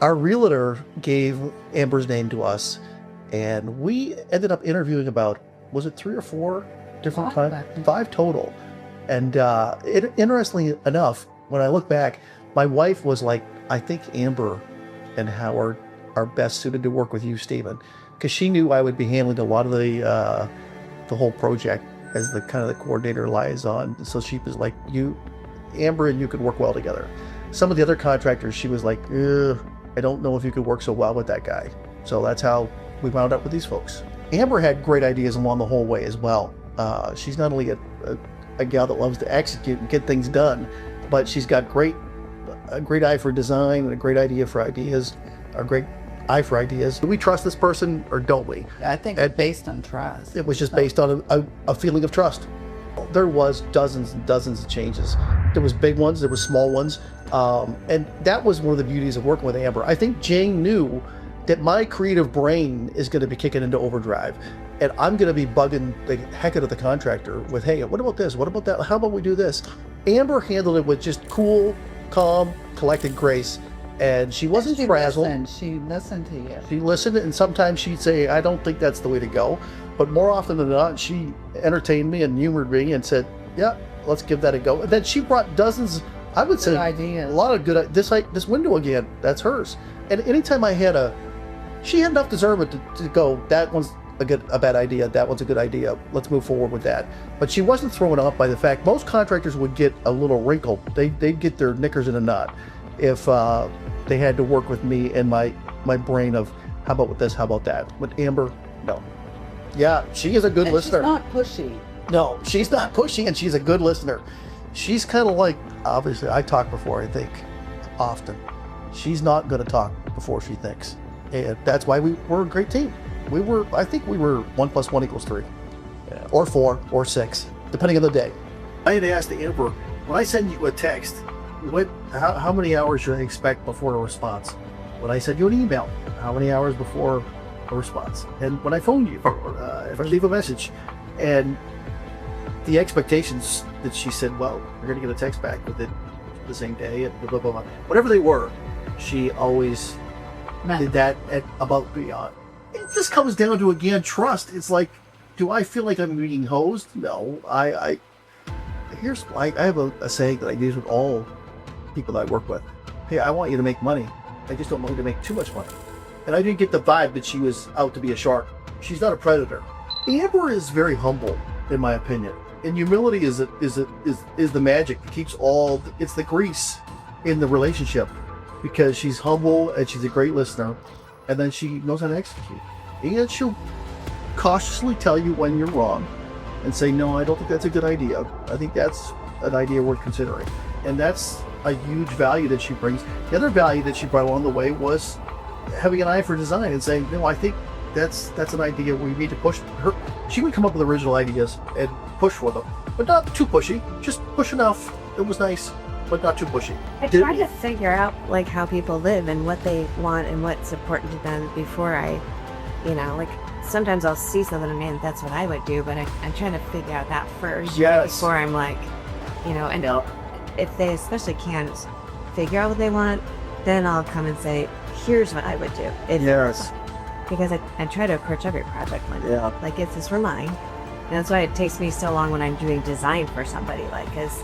Our realtor gave Amber's name to us, and we ended up interviewing about, was it 3 or 4 different times? 5 total. And interestingly enough, when I look back, my wife was like, I think Amber and Howard are best suited to work with you, Stephen, because she knew I would be handling a lot of the whole project as the kind of the coordinator liaison. So she was like, you, Amber, and you could work well together. Some of the other contractors, she was like, I don't know if you could work so well with that guy. So that's how we wound up with these folks. Amber had great ideas along the whole way as well. She's not only a gal that loves to execute and get things done, but she's got a great eye for design and a great idea for ideas, a great eye for ideas. Do we trust this person or don't we? I think it's based on trust. It was just based on a feeling of trust. There was dozens and dozens of changes. There was big ones, there was small ones. And that was one of the beauties of working with Amber. I think Jane knew that my creative brain is going to be kicking into overdrive. And I'm going to be bugging the heck out of the contractor with, hey, what about this? What about that? How about we do this? Amber handled it with just cool, calm, collected grace. And she wasn't frazzled. She listened to you. She listened, and sometimes she'd say, I don't think that's the way to go. But more often than not, she entertained me and humored me and said, yeah, let's give that a go. And then she brought dozens, I would say, ideas. A lot of good, this window again, that's hers. And anytime I had she had enough discernment to go, that one's a bad idea, that one's a good idea, let's move forward with that. But she wasn't thrown off by the fact most contractors would get a little wrinkle. They'd get their knickers in a knot if they had to work with me and my brain of, how about with this, how about that? With Amber, no. Yeah, she is a good listener. She's not pushy. No, she's not pushy, and she's a good listener. She's kind of like, obviously, I talk before I think, often. She's not going to talk before she thinks. And that's why we're a great team. I think we were 1 + 1 = 3. Yeah. Or 4, or 6, depending on the day. I had asked Amber, when I send you a text, how many hours should I expect before a response? When I send you an email, how many hours before a response? And when I phone you, if I leave a message, and the expectations that she said, well, you're going to get a text back within the same day, and blah, blah, blah, blah. Whatever they were, she always did that at above and beyond. It just comes down to, again, trust. It's like, do I feel like I'm being hosed? No. I have a saying that I use with all people that I work with. Hey, I want you to make money. I just don't want you to make too much money. And I didn't get the vibe that she was out to be a shark. She's not a predator. Amber is very humble, in my opinion. And humility is the magic that keeps it's the grease in the relationship, because she's humble and she's a great listener, and then she knows how to execute. And she'll cautiously tell you when you're wrong and say, no, I don't think that's a good idea. I think that's an idea worth considering. And that's a huge value that she brings. The other value that she brought along the way was having an eye for design and saying, no, I think that's an idea we need to push. She would come up with original ideas and push for them, but not too pushy, just push enough. It was nice, but not too pushy. I try to figure out like how people live and what they want and what's important to them before I, like sometimes I'll see something and man, that's what I would do, but I'm trying to figure out that first before I'm like, and if they especially can't figure out what they want, then I'll come and say, here's what I would do. Yes. Because I try to approach every project like, is this for mine? And that's why it takes me so long when I'm doing design for somebody, because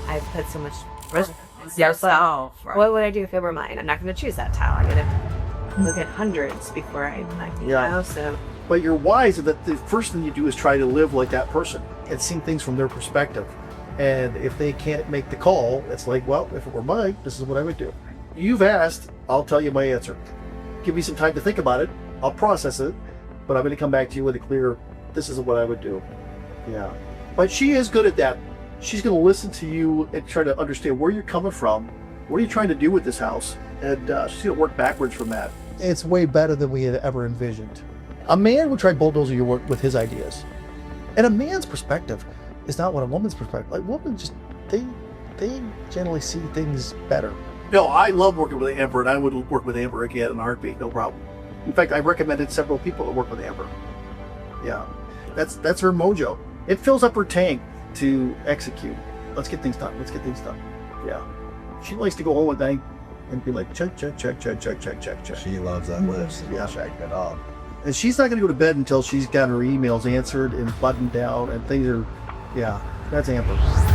I've put so much yourself. Right. What would I do if it were mine? I'm not going to choose that tile. I'm going to look at hundreds before I so. But you're wise that the first thing you do is try to live like that person and see things from their perspective. And if they can't make the call, it's like, well, if it were mine, this is what I would do. You've asked, I'll tell you my answer. Give me some time to think about it. I'll process it, but I'm going to come back to you with a clear, this is what I would do. Yeah. But she is good at that. She's going to listen to you and try to understand where you're coming from. What are you trying to do with this house? And she's going to work backwards from that. It's way better than we had ever envisioned. A man would try to bulldoze your work with his ideas. And a man's perspective is not what a woman's perspective. Like, women just, they generally see things better. No, I love working with Amber, and I would work with Amber again in a heartbeat, no problem. In fact, I recommended several people to work with Amber. Yeah, that's her mojo. It fills up her tank to execute. Let's get things done. Yeah. She likes to go home at night and be like, check. She loves that list. Yeah. Check it off. And she's not going to go to bed until she's got her emails answered and buttoned down and things are, yeah, that's Amber.